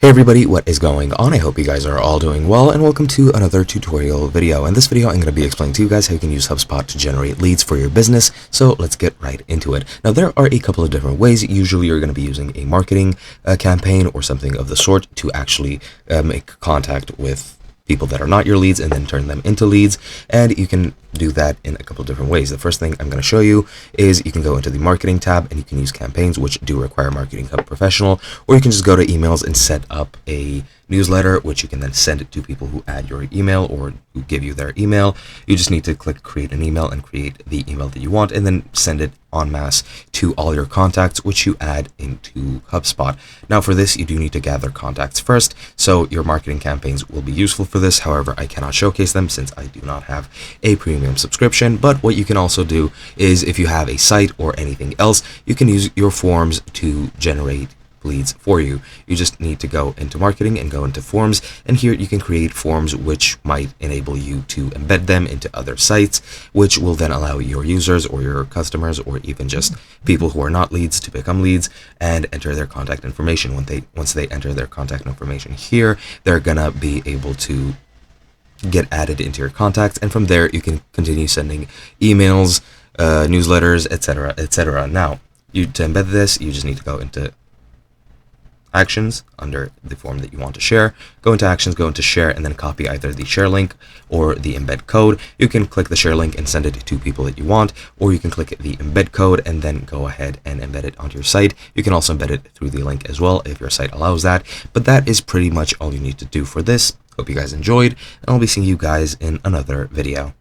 Hey everybody, what is going on? I hope you guys are all doing well, and welcome to another tutorial video. In this video, I'm going to be explaining to you guys how you can use HubSpot to generate leads for your business. So let's get right into it. Now, there are a couple of different ways. Usually, you're going to be using a marketing campaign or something of the sort to actually make contact with people that are not your leads and then turn them into leads. And you can do that in a couple of different ways. The first thing I'm going to show you is you can go into the marketing tab and you can use campaigns, which do require Marketing Hub Professional, or you can just go to emails and set up a newsletter, which you can then send it to people who add your email or who give you their email. You just need to click create an email and create the email that you want, and then send it en masse to all your contacts, which you add into HubSpot. Now for this, you do need to gather contacts first, so your marketing campaigns will be useful for this. However, I cannot showcase them since I do not have a premium subscription. But what you can also do is, if you have a site or anything else, you can use your forms to generate leads for you. You just need to go into marketing and go into forms, and here you can create forms which might enable you to embed them into other sites, which will then allow your users or your customers or even just people who are not leads to become leads and enter their contact information. Once they enter their contact information here, they're gonna be able to get added into your contacts, and from there you can continue sending emails, newsletters, etc., etc. Now, to embed this, you just need to go into actions under the form that you want to share, go into actions, go into share, and then copy either the share link or the embed code. You can click the share link and send it to people that you want, or you can click the embed code and then go ahead and embed it onto your site. You can also embed it through the link as well if your site allows that, but that is pretty much all you need to do for this. Hope you guys enjoyed, and I'll be seeing you guys in another video.